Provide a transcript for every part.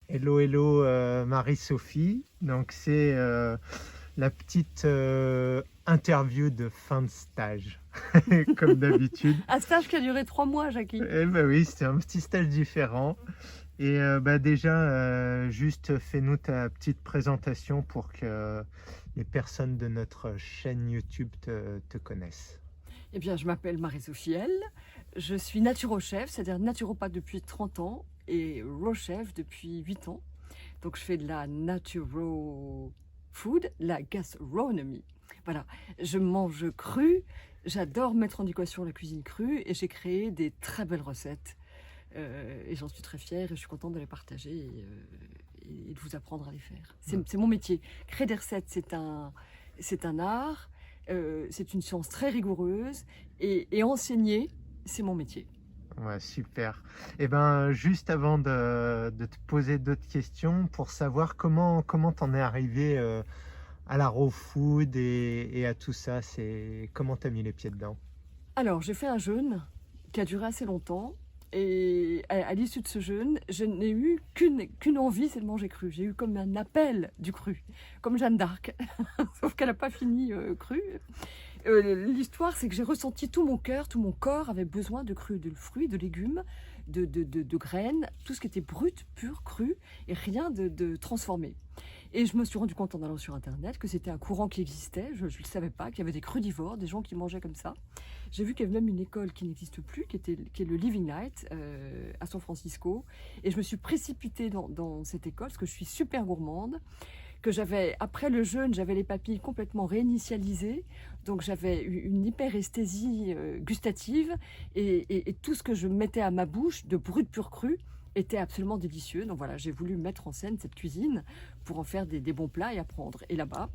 Hello, hello Marie-Sophie. Donc c'est la petite interview de fin de stage, comme d'habitude. Un stage qui a duré 3 mois, Jackie. Eh ben oui, c'était un petit stage différent. Et déjà, juste fais-nous ta petite présentation pour que les personnes de notre chaîne YouTube te connaissent. Eh bien, je m'appelle Marie-Sophie L. Je suis naturochef, c'est-à-dire naturopathe depuis 30 ans et rochef depuis 8 ans. Donc, je fais de la naturo food, la gastronomie. Voilà, je mange cru, j'adore mettre en équation la cuisine crue et j'ai créé des très belles recettes. Et j'en suis très fière et je suis contente de les partager et de vous apprendre à les faire. C'est mon métier. Créer des recettes, c'est un art, c'est une science très rigoureuse et enseigner, c'est mon métier. Ouais, super. Et ben, juste avant de te poser d'autres questions, pour savoir comment t'en es arrivé à la raw food et à tout ça, c'est comment t'as mis les pieds dedans? Alors, j'ai fait un jeûne qui a duré assez longtemps. Et à l'issue de ce jeûne, je n'ai eu qu'une envie, c'est de manger cru. J'ai eu comme un appel du cru, comme Jeanne d'Arc, sauf qu'elle n'a pas fini cru. L'histoire, c'est que j'ai ressenti tout mon cœur, tout mon corps avait besoin de cru, de fruits, de légumes, de graines, tout ce qui était brut, pur, cru, et rien de transformé. Et je me suis rendu compte en allant sur Internet que c'était un courant qui existait, je ne le savais pas, qu'il y avait des crudivores, des gens qui mangeaient comme ça. J'ai vu qu'il y avait même une école qui n'existe plus, qui est le Living Light à San Francisco. Et je me suis précipitée dans cette école parce que je suis super gourmande. Que j'avais, après le jeûne, j'avais les papilles complètement réinitialisées. Donc j'avais une hyperesthésie gustative. Et tout ce que je mettais à ma bouche de brut pur cru était absolument délicieux. Donc voilà, j'ai voulu mettre en scène cette cuisine pour en faire des bons plats et apprendre. Et là-bas,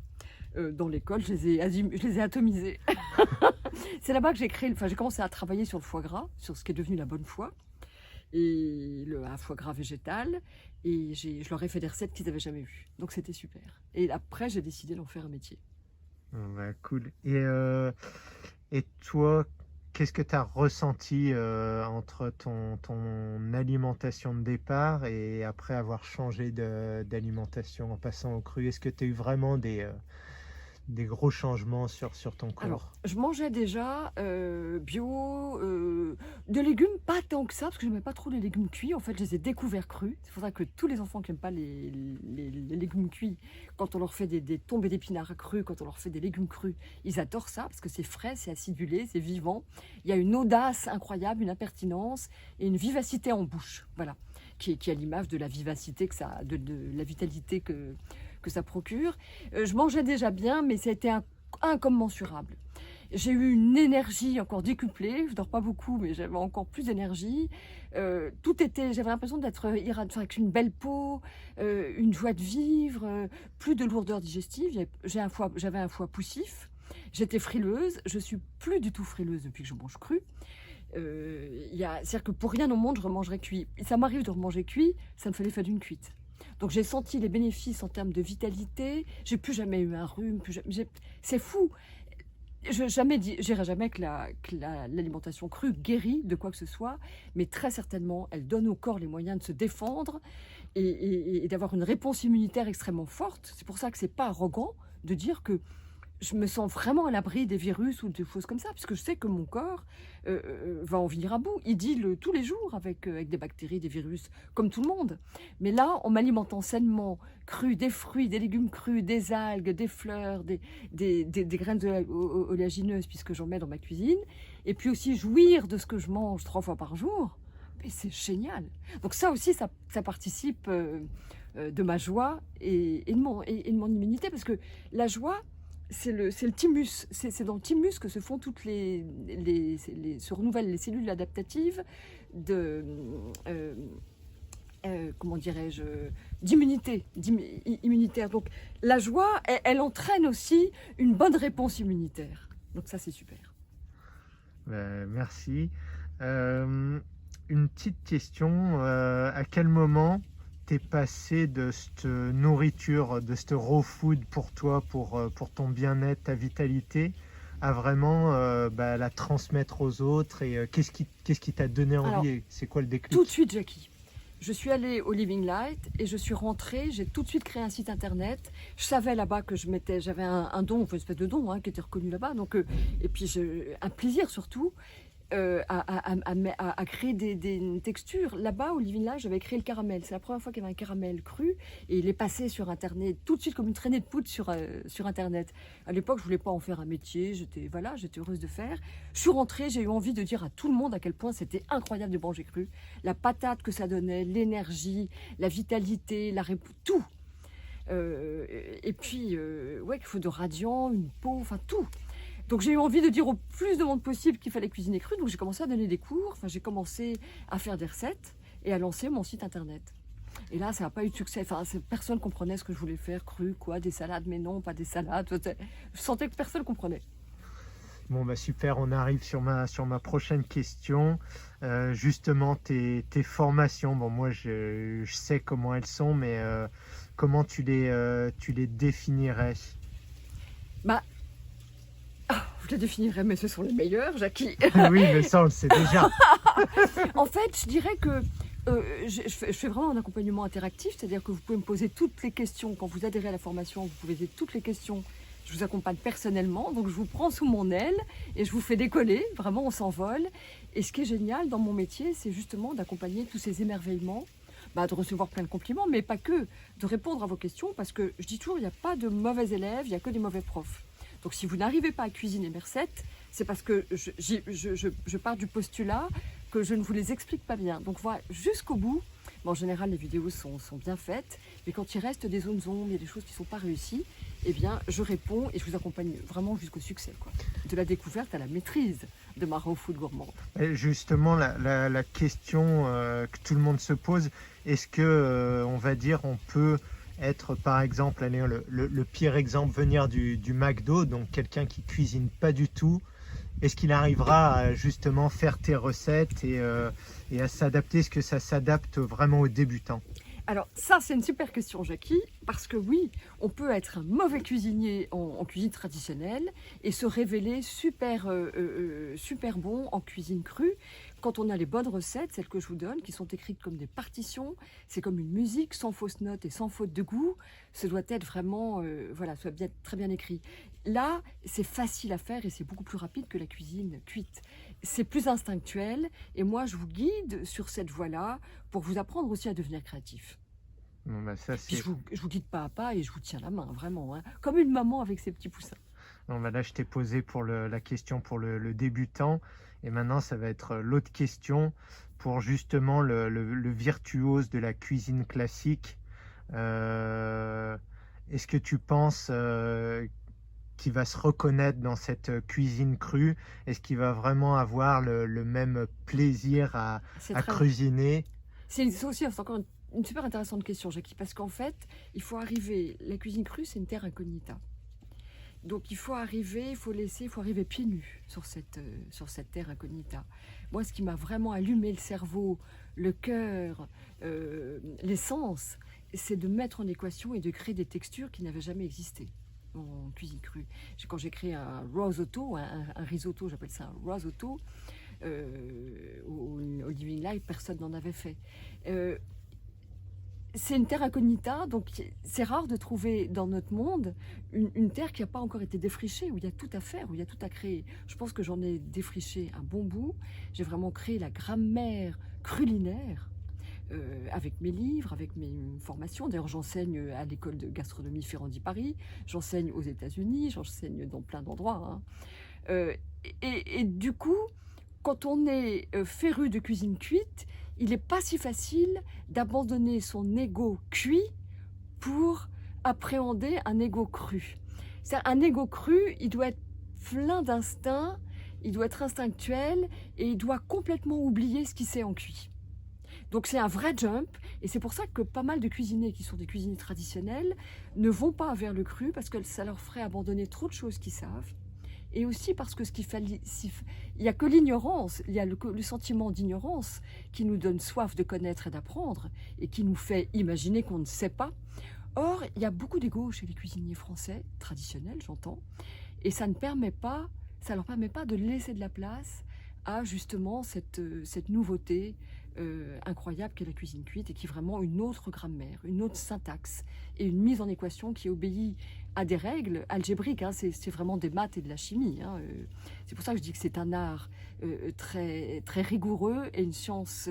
dans l'école, je les ai atomisés. C'est là-bas que j'ai commencé à travailler sur le foie gras, sur ce qui est devenu la bonne foi, et un foie gras végétal, et je leur ai fait des recettes qu'ils n'avaient jamais vues. Donc c'était super. Et après, j'ai décidé d'en faire un métier. Bah, cool. Et toi, qu'est-ce que tu as ressenti entre ton alimentation de départ et après avoir changé d'alimentation en passant au cru? Est-ce que tu as eu vraiment des gros changements sur ton Alors, corps? je mangeais déjà bio, de légumes, pas tant que ça, parce que je n'aimais pas trop les légumes cuits. En fait, je les ai découverts crus. C'est pour ça que tous les enfants qui n'aiment pas les légumes cuits, quand on leur fait des tombées d'épinards crus, quand on leur fait des légumes crus, ils adorent ça, parce que c'est frais, c'est acidulé, c'est vivant. Il y a une audace incroyable, une impertinence et une vivacité en bouche, voilà, qui est à l'image de la vivacité de la vitalité que ça procure. Je mangeais déjà bien, mais ça a été incommensurable. J'ai eu une énergie encore décuplée, je dors pas beaucoup, mais j'avais encore plus d'énergie. J'avais l'impression d'être avec une belle peau, une joie de vivre, plus de lourdeur digestive. J'avais un foie poussif, j'étais frileuse, je suis plus du tout frileuse depuis que je mange cru. C'est-à-dire que pour rien au monde, je remangerais cuit. Et ça m'arrive de remanger cuit, ça me fait l'effet d'une cuite. Donc j'ai senti les bénéfices en termes de vitalité. J'ai plus jamais eu un rhume. C'est fou. Je dirai jamais que l'alimentation crue guérit de quoi que ce soit, mais très certainement, elle donne au corps les moyens de se défendre et d'avoir une réponse immunitaire extrêmement forte. C'est pour ça que c'est pas arrogant de dire que je me sens vraiment à l'abri des virus ou des choses comme ça, puisque je sais que mon corps va en venir à bout. Il deal tous les jours avec des bactéries, des virus, comme tout le monde. Mais là, en m'alimentant sainement, cru, des fruits, des légumes crus, des algues, des fleurs, des graines oléagineuses, puisque j'en mets dans ma cuisine, et puis aussi jouir de ce que je mange 3 fois par jour, mais c'est génial. Donc ça aussi, ça participe de ma joie et de mon immunité, parce que la joie, c'est le thymus, c'est dans le thymus que se font se renouvellent les cellules adaptatives de, euh, comment dirais-je, immunitaire. Donc la joie, elle entraîne aussi une bonne réponse immunitaire. Donc ça, c'est super. Merci. Une petite question, à quel moment t'es passé de cette nourriture, de cette raw food pour toi, pour ton bien-être, ta vitalité, à vraiment la transmettre aux autres et qu'est-ce qui t'a donné Alors, envie et c'est quoi le tout de déclic? suite, Jackie. Je suis allée au Living Light et je suis rentrée, j'ai tout de suite créé un site internet. Je savais là-bas que j'avais un don, enfin, une espèce de don qui était reconnu là-bas. Donc, et puis un plaisir surtout à créer des textures. Là-bas, au Living Light, j'avais créé le caramel. C'est la première fois qu'il y avait un caramel cru et il est passé sur Internet tout de suite comme une traînée de poudre sur Internet. À l'époque, je voulais pas en faire un métier. J'étais heureuse de faire. Je suis rentrée, j'ai eu envie de dire à tout le monde à quel point c'était incroyable de manger cru. La patate que ça donnait, l'énergie, la vitalité, tout. Et puis, ouais, qu'il faut de radiant, une peau, enfin tout. Donc j'ai eu envie de dire au plus de monde possible qu'il fallait cuisiner cru. Donc j'ai commencé à donner des cours, enfin, j'ai commencé à faire des recettes et à lancer mon site internet. Et là, ça n'a pas eu de succès. Enfin, personne ne comprenait ce que je voulais faire, cru, quoi, des salades, mais non, pas des salades. Je sentais que personne ne comprenait. Bon, bah super, on arrive sur ma prochaine question. Justement, tes formations, bon, moi je sais comment elles sont, mais comment tu les définirais? Bah, je les définirais, mais ce sont les meilleurs, Jackie. Oui, mais ça, on le sait déjà. En fait, je dirais que je fais vraiment un accompagnement interactif, c'est-à-dire que vous pouvez me poser toutes les questions. Quand vous adhérez à la formation, vous pouvez poser toutes les questions. Je vous accompagne personnellement, donc je vous prends sous mon aile et je vous fais décoller. Vraiment, on s'envole. Et ce qui est génial dans mon métier, c'est justement d'accompagner tous ces émerveillements, de recevoir plein de compliments, mais pas que, de répondre à vos questions, parce que je dis toujours, il n'y a pas de mauvais élèves, il n'y a que des mauvais profs. Donc si vous n'arrivez pas à cuisiner mes recettes, c'est parce que je pars du postulat que je ne vous les explique pas bien. Donc voilà, jusqu'au bout. En général, les vidéos sont bien faites, mais quand il reste des zones ombres, il y a des choses qui ne sont pas réussies, eh bien, je réponds et je vous accompagne vraiment jusqu'au succès, quoi. De la découverte à la maîtrise de ma raw food gourmande. Et justement, la question que tout le monde se pose, est-ce que, on va dire, on peut être, par exemple, allez, le pire exemple, venir du McDo, donc quelqu'un qui cuisine pas du tout, est-ce qu'il arrivera à justement faire tes recettes et à s'adapter? Est-ce que ça s'adapte vraiment aux débutants? Alors ça, c'est une super question, Jackie, parce que oui, on peut être un mauvais cuisinier en cuisine traditionnelle et se révéler super bon en cuisine crue. Quand on a les bonnes recettes, celles que je vous donne, qui sont écrites comme des partitions, c'est comme une musique, sans fausses notes et sans faute de goût. Ce doit être vraiment, ça doit être très bien écrit. Là, c'est facile à faire et c'est beaucoup plus rapide que la cuisine cuite. C'est plus instinctuel et moi, je vous guide sur cette voie-là pour vous apprendre aussi à devenir créatif. Bon, bah, ça, Puis je vous guide pas à pas et je vous tiens la main, vraiment, hein, comme une maman avec ses petits poussins. bon, bah, là, je t'ai posé pour la question pour le débutant. Et maintenant, ça va être l'autre question pour justement le virtuose de la cuisine classique. Est-ce que tu penses qu'il va se reconnaître dans cette cuisine crue? Est-ce qu'il va vraiment avoir le même plaisir à cuisiner? C'est aussi encore une super intéressante question, Jackie, parce qu'en fait, il faut arriver, la cuisine crue, c'est une terre incognita. Donc il faut arriver pieds nus sur cette terre incognita. Moi, ce qui m'a vraiment allumé le cerveau, le cœur, les sens, c'est de mettre en équation et de créer des textures qui n'avaient jamais existé en cuisine crue. Quand j'ai créé un risotto, un risotto, j'appelle ça un risotto, au Living Light, personne n'en avait fait. C'est une terre incognita, donc c'est rare de trouver dans notre monde une terre qui n'a pas encore été défrichée, où il y a tout à faire, où il y a tout à créer. Je pense que j'en ai défriché un bon bout. J'ai vraiment créé la grammaire culinaire avec mes livres, avec mes formations. D'ailleurs, j'enseigne à l'école de gastronomie Ferrandi-Paris, j'enseigne aux États-Unis, j'enseigne dans plein d'endroits. Et du coup, quand on est féru de cuisine cuite, il n'est pas si facile d'abandonner son ego cuit pour appréhender un ego cru. Un ego cru, il doit être plein d'instinct, il doit être instinctuel et il doit complètement oublier ce qu'il sait en cuit. Donc c'est un vrai jump et c'est pour ça que pas mal de cuisiniers qui sont des cuisiniers traditionnels ne vont pas vers le cru parce que ça leur ferait abandonner trop de choses qu'ils savent. Et aussi parce que il n'y a que l'ignorance, il y a le sentiment d'ignorance qui nous donne soif de connaître et d'apprendre et qui nous fait imaginer qu'on ne sait pas. Or, il y a beaucoup d'ego chez les cuisiniers français, traditionnels j'entends, et ça leur permet pas de laisser de la place à justement cette nouveauté, incroyable qu'est la cuisine cuite et qui est vraiment une autre grammaire, une autre syntaxe et une mise en équation qui obéit à des règles algébriques. Hein, c'est vraiment des maths et de la chimie. Hein, c'est pour ça que je dis que c'est un art très, très rigoureux et une science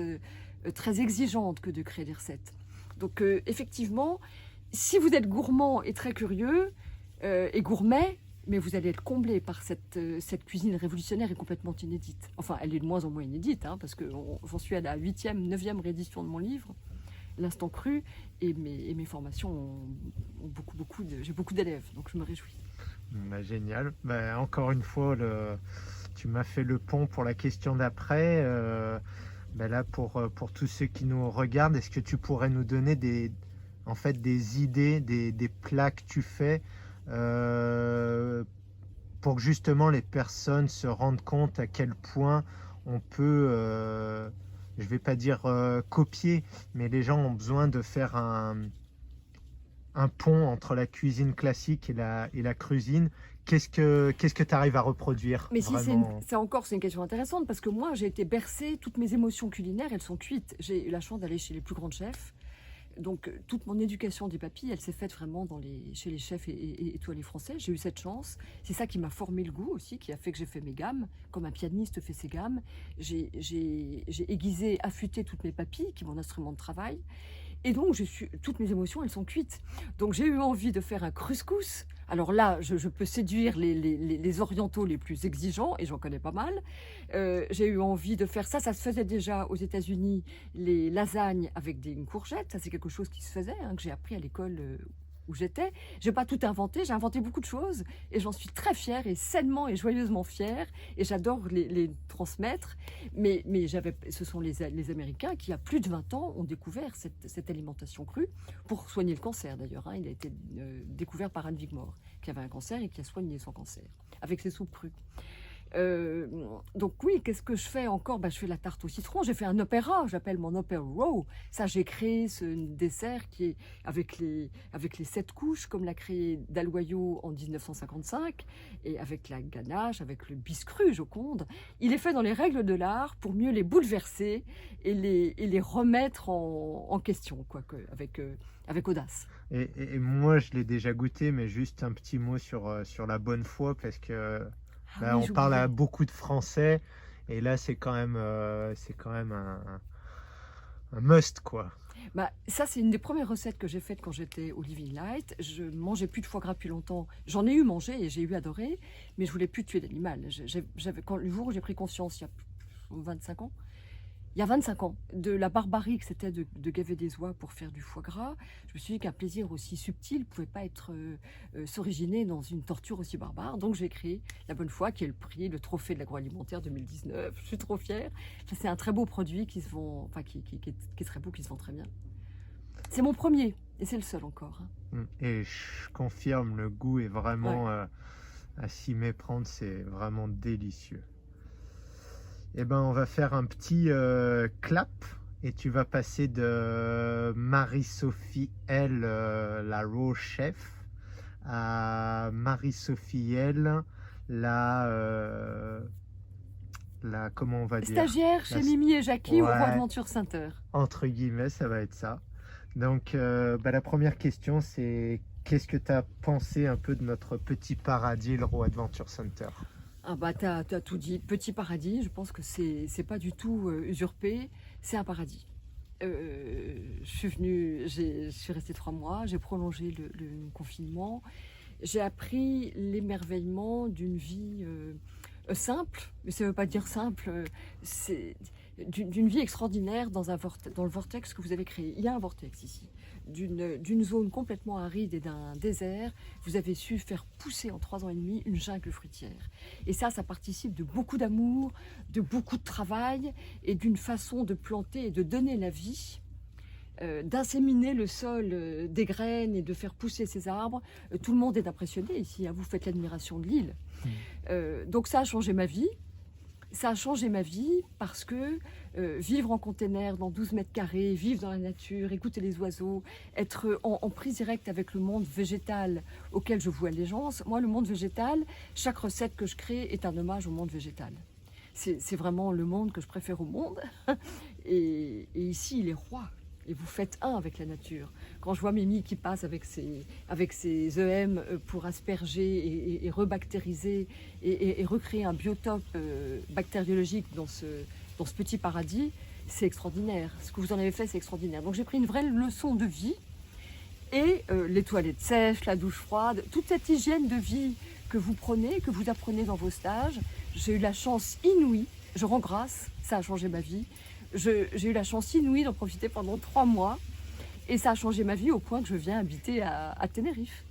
très exigeante que de créer des recettes. Donc effectivement, si vous êtes gourmand et très curieux et gourmet, mais vous allez être comblé par cette cuisine révolutionnaire et complètement inédite. Enfin, elle est de moins en moins inédite, hein, parce que j'en suis à la 8e, 9e réédition de mon livre, L'Instant Cru, et mes formations ont j'ai beaucoup d'élèves, donc je me réjouis. Bah, génial. Bah, encore une fois, tu m'as fait le pont pour la question d'après. Bah, là, pour tous ceux qui nous regardent, est-ce que tu pourrais nous donner en fait, des idées, des plats que tu fais pour que justement les personnes se rendent compte à quel point on peut, je vais pas dire copier, mais les gens ont besoin de faire un pont entre la cuisine classique et la cuisine. Qu'est-ce que tu arrives à reproduire Mais si vraiment? c'est une question intéressante, parce que moi, j'ai été bercée, toutes mes émotions culinaires, elles sont cuites. J'ai eu la chance d'aller chez les plus grands chefs. Donc, toute mon éducation des papilles, elle s'est faite vraiment chez les chefs et étoilés français. J'ai eu cette chance. C'est ça qui m'a formé le goût aussi, qui a fait que j'ai fait mes gammes, comme un pianiste fait ses gammes. J'ai aiguisé, affûté toutes mes papilles, qui est mon instrument de travail. Et donc, toutes mes émotions, elles sont cuites. Donc, j'ai eu envie de faire un couscous. Alors là, je peux séduire les orientaux les plus exigeants, et j'en connais pas mal. J'ai eu envie de faire ça. Ça se faisait déjà aux États-Unis, les lasagnes avec une courgette. Ça, c'est quelque chose qui se faisait, hein, que j'ai appris à l'école où j'étais. J'ai pas tout inventé, j'ai inventé beaucoup de choses, et j'en suis très fière, et sainement et joyeusement fière, et j'adore les transmettre. Mais ce sont les Américains qui, il y a plus de 20 ans, ont découvert cette alimentation crue, pour soigner le cancer d'ailleurs. Hein. Il a été découvert par Anne Wigmore, qui avait un cancer et qui a soigné son cancer, avec ses soupes crues. Donc oui, qu'est-ce que je fais encore? Je fais la tarte au citron, j'ai fait un opéra, j'appelle mon opéra row. Ça, j'ai créé ce dessert qui est avec les 7 couches, comme l'a créé Dalloyau en 1955, et avec la ganache, avec le biscru Joconde. Il est fait dans les règles de l'art pour mieux les bouleverser et les remettre en question, avec audace. Et moi, je l'ai déjà goûté, mais juste un petit mot sur la bonne foi, parce que Ah là, oui, on parle à j'oubliais. beaucoup de Français, et là, c'est quand même un must, quoi. Ça, c'est une des premières recettes que j'ai faites quand j'étais au Living Light. Je mangeais plus de foie gras depuis longtemps. J'en ai eu mangé et j'ai eu adoré, mais je voulais plus tuer d'animal. Le jour où j'ai pris conscience, il y a 25 ans, il y a 25 ans, de la barbarie que c'était de gaver des oies pour faire du foie gras, je me suis dit qu'un plaisir aussi subtil ne pouvait pas s'originer dans une torture aussi barbare. Donc j'ai créé La Bonne Foi, qui est le prix, le trophée de l'agroalimentaire 2019. Je suis trop fière. C'est un très beau produit qui se vend, enfin qui est très beau, qui se vend très bien. C'est mon premier, et c'est le seul encore. Hein. Et je confirme, le goût est Ouais. vraiment à s'y méprendre, c'est vraiment délicieux. Eh ben, on va faire un petit clap, et tu vas passer de Marie-Sophie L, la raw chef, à Marie-Sophie L, comment on va dire, Stagiaire chez Mimi et Jackie au Roi ouais, Aventure Sainte-Heure. entre guillemets, ça va être ça. Donc, la première question, c'est qu'est-ce que tu as pensé un peu de notre petit paradis, le Roi Adventure Center? Ah t'as tout dit. Petit paradis, je pense que c'est pas du tout usurpé, c'est un paradis. Je suis restée 3 mois, j'ai prolongé le confinement, j'ai appris l'émerveillement d'une vie simple, mais ça veut pas dire simple, c'est d'une vie extraordinaire dans le vortex que vous avez créé. Il y a un vortex ici, d'une zone complètement aride et d'un désert. Vous avez su faire pousser en 3 ans et demi une jungle fruitière. Et ça participe de beaucoup d'amour, de beaucoup de travail et d'une façon de planter et de donner la vie, d'inséminer le sol des graines et de faire pousser ces arbres. Tout le monde est impressionné ici, hein, vous faites l'admiration de l'île. Donc ça a changé ma vie. Ça a changé ma vie parce que vivre en container dans 12 mètres carrés, vivre dans la nature, écouter les oiseaux, être en prise directe avec le monde végétal auquel je voue allégeance. Moi, le monde végétal, chaque recette que je crée est un hommage au monde végétal. C'est vraiment le monde que je préfère au monde. Et ici, il est roi. Et vous faites un avec la nature. Quand je vois Mimi qui passe avec ses EM pour asperger et rebactériser et recréer un biotope bactériologique dans ce petit paradis, c'est extraordinaire. Ce que vous en avez fait, c'est extraordinaire. Donc j'ai pris une vraie leçon de vie. Et les toilettes sèches, la douche froide, toute cette hygiène de vie que vous prenez, que vous apprenez dans vos stages, j'ai eu la chance inouïe, je rends grâce, ça a changé ma vie, j'ai eu la chance inouïe d'en profiter pendant 3 mois et ça a changé ma vie au point que je viens habiter à Tenerife.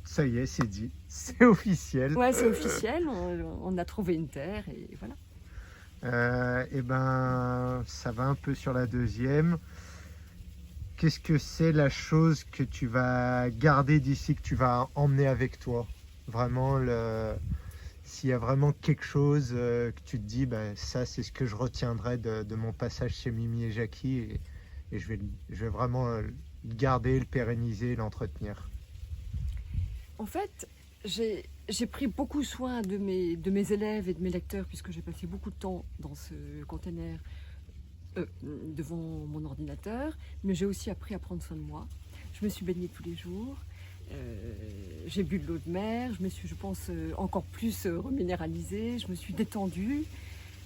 Ça y est, c'est dit, c'est officiel. Ouais, c'est officiel, on a trouvé une terre et voilà. Et ben, ça va un peu sur la deuxième. Qu'est-ce que c'est la chose que tu vas garder d'ici, que tu vas emmener avec toi? Vraiment, s'il y a vraiment quelque chose que tu te dis, ben, ça c'est ce que je retiendrai de mon passage chez Mimi et Jackie, et je vais vraiment le garder, le pérenniser, l'entretenir. En fait, j'ai pris beaucoup soin de mes élèves et de mes lecteurs puisque j'ai passé beaucoup de temps dans ce container devant mon ordinateur, mais j'ai aussi appris à prendre soin de moi. Je me suis baignée tous les jours, j'ai bu de l'eau de mer, je me suis, je pense, encore plus reminéralisée, je me suis détendue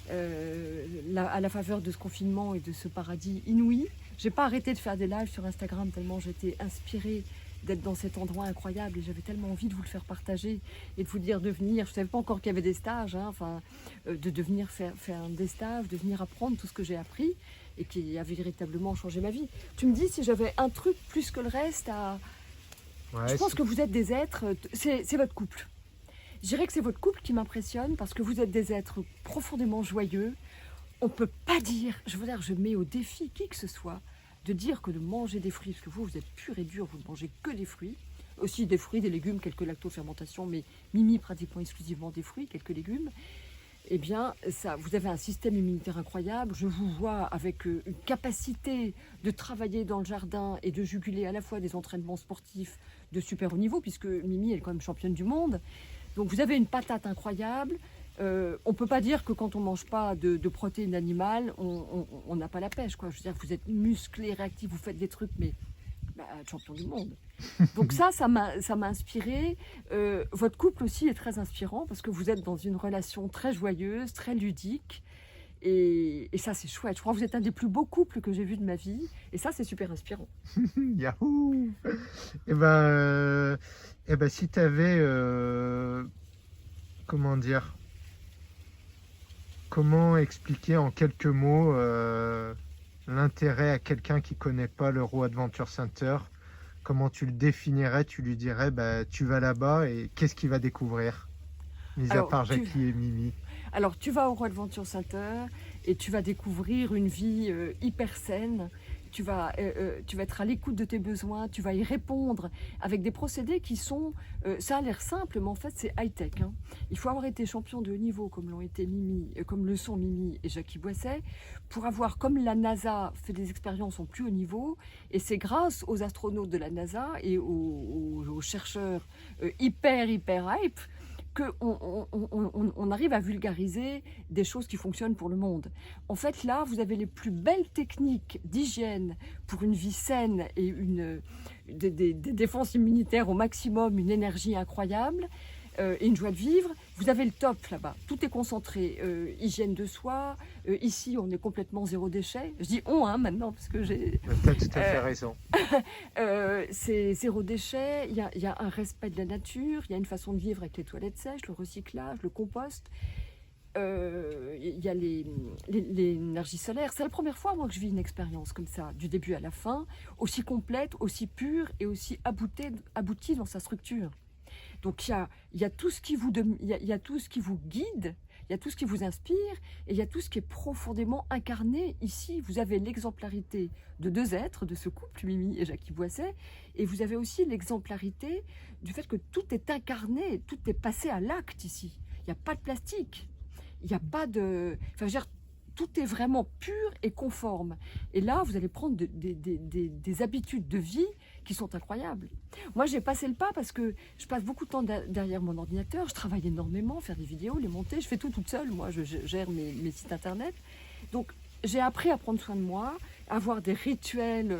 à la faveur de ce confinement et de ce paradis inouï. J'ai pas arrêté de faire des lives sur Instagram tellement j'étais inspirée d'être dans cet endroit incroyable et j'avais tellement envie de vous le faire partager et de vous dire de venir. Je ne savais pas encore qu'il y avait des stages, hein, de venir faire des stages, de venir apprendre tout ce que j'ai appris et qui a véritablement changé ma vie. Tu me dis si j'avais un truc plus que le reste à... Ouais, je pense que vous êtes des êtres, c'est votre couple. Je dirais que c'est votre couple qui m'impressionne parce que vous êtes des êtres profondément joyeux. On ne peut pas dire, je veux dire, je mets au défi qui que ce soit de dire que de manger des fruits, parce que vous êtes pur et dur, vous ne mangez que des fruits, aussi des fruits, des légumes, quelques lactofermentations, mais Mimi pratiquement exclusivement des fruits, quelques légumes, eh bien, ça, vous avez un système immunitaire incroyable. Je vous vois avec une capacité de travailler dans le jardin et de juguler à la fois des entraînements sportifs de super haut niveau, puisque Mimi elle est quand même championne du monde. Donc vous avez une patate incroyable. On ne peut pas dire que quand on ne mange pas de protéines animales, on n'a pas la pêche, quoi. Je veux dire, vous êtes musclé, réactif, vous faites des trucs, mais champion du monde. Donc ça m'a inspiré. Votre couple aussi est très inspirant parce que vous êtes dans une relation très joyeuse, très ludique. Et ça, c'est chouette. Je crois que vous êtes un des plus beaux couples que j'ai vus de ma vie. Et ça, c'est super inspirant. Yahoo! Et ben, si tu avais, comment dire, comment expliquer en quelques mots l'intérêt à quelqu'un qui ne connaît pas le Roux Adventure Center? Comment tu le définirais? Tu lui dirais, bah, tu vas là-bas et qu'est-ce qu'il va découvrir, mis à part Jackie et Mimi? Alors, tu vas au Roux Adventure Center et tu vas découvrir une vie hyper saine. Tu vas être à l'écoute de tes besoins, tu vas y répondre avec des procédés qui sont... ça a l'air simple, mais en fait, c'est high-tech. Hein. Il faut avoir été champion de haut niveau, comme l'ont été Mimi, comme le sont Mimi et Jackie Boisset, pour avoir, comme la NASA, fait des expériences en plus haut niveau. Et c'est grâce aux astronautes de la NASA et aux chercheurs hyper hype qu'on arrive à vulgariser des choses qui fonctionnent pour le monde. En fait, là, vous avez les plus belles techniques d'hygiène pour une vie saine et des défenses immunitaires au maximum, une énergie incroyable et une joie de vivre. Vous avez le top là-bas. Tout est concentré. Hygiène de soi. Ici, on est complètement zéro déchet. Je dis on maintenant parce que j'ai... Tu as tout à fait raison. C'est zéro déchet. Il y a un respect de la nature. Il y a une façon de vivre avec les toilettes sèches, le recyclage, le compost. Il y a l'énergie solaire. C'est la première fois, moi, que je vis une expérience comme ça, du début à la fin, aussi complète, aussi pure et aussi aboutie dans sa structure. Donc il y a tout ce qui vous guide, il y a tout ce qui vous inspire et il y a tout ce qui est profondément incarné ici. Vous avez l'exemplarité de 2 êtres, de ce couple, Mimi et Jackie Boisset, et vous avez aussi l'exemplarité du fait que tout est incarné, tout est passé à l'acte ici. Il n'y a pas de plastique, il n'y a pas de... Enfin, je veux dire, tout est vraiment pur et conforme. Et là, vous allez prendre des habitudes de vie qui sont incroyables. Moi, j'ai passé le pas parce que je passe beaucoup de temps derrière mon ordinateur, je travaille énormément, faire des vidéos, les monter, je fais tout toute seule, moi, je gère mes sites internet. Donc, j'ai appris à prendre soin de moi, à avoir des rituels,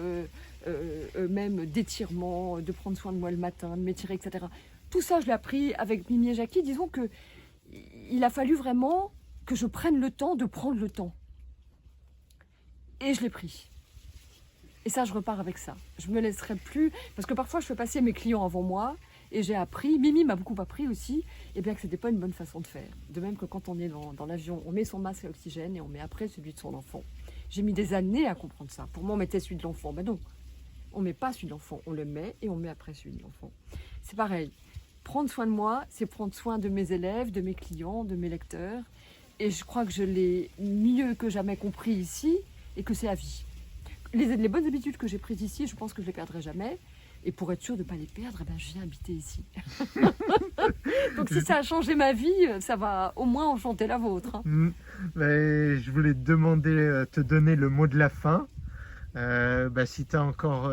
même d'étirement, de prendre soin de moi le matin, de m'étirer, etc. Tout ça, je l'ai appris avec Mimi et Jackie. Disons que il a fallu vraiment que je prenne le temps de prendre le temps. Et je l'ai pris. Et ça, je repars avec ça. Je me laisserai plus... Parce que parfois, je fais passer mes clients avant moi. Et j'ai appris, Mimi m'a beaucoup appris aussi, et bien que ce n'était pas une bonne façon de faire. De même que quand on est dans l'avion, on met son masque à oxygène et on met après celui de son enfant. J'ai mis des années à comprendre ça. Pour moi, on mettait celui de l'enfant. Ben non, on ne met pas celui de l'enfant. On le met et on met après celui de l'enfant. C'est pareil. Prendre soin de moi, c'est prendre soin de mes élèves, de mes clients, de mes lecteurs. Et je crois que je l'ai mieux que jamais compris ici et que c'est à vie. Les bonnes habitudes que j'ai prises ici, je pense que je ne les perdrai jamais. Et pour être sûr de ne pas les perdre, eh ben, je viens habiter ici. Donc si ça a changé ma vie, ça va au moins enchanter la vôtre. Hein. Mais je voulais te donner le mot de la fin. Si tu as encore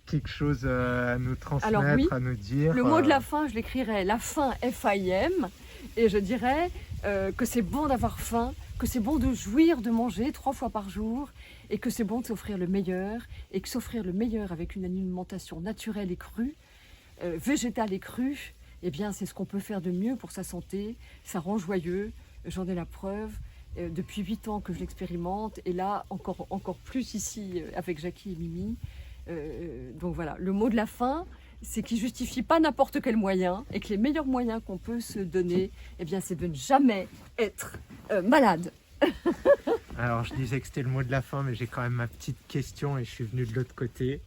quelque chose à nous transmettre, alors, oui, à nous dire. Le mot de la fin, je l'écrirai la faim F-I-M. Et je dirais que c'est bon d'avoir faim, que c'est bon de jouir de manger 3 fois par jour, et que c'est bon de s'offrir le meilleur, et que s'offrir le meilleur avec une alimentation naturelle et crue, végétale et crue, eh bien c'est ce qu'on peut faire de mieux pour sa santé. Ça rend joyeux, j'en ai la preuve. Depuis 8 ans que je l'expérimente, et là encore plus ici avec Jackie et Mimi. Donc voilà, le mot de la fin, c'est qu'il ne justifie pas n'importe quel moyen, et que les meilleurs moyens qu'on peut se donner, eh bien, c'est de ne jamais être malade. Alors, je disais que c'était le mot de la fin, mais j'ai quand même ma petite question et je suis venu de l'autre côté.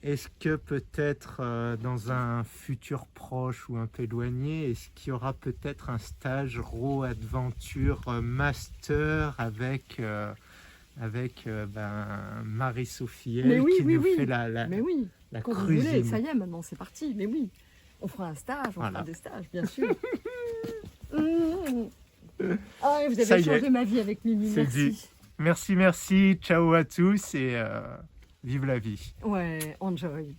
Est-ce que peut-être dans un futur proche ou un peu éloigné, est-ce qu'il y aura peut-être un stage Raw Adventure Master avec Marie-Sophie qui nous fait la Mais oui, la quand vous cuisine. voulez, ça y est, maintenant c'est parti. Mais oui, on fera un stage, on fera des stages, bien sûr. Ah, vous avez changé ma vie avec Mimi, merci. Merci, ciao à tous et vive la vie. Ouais, enjoy.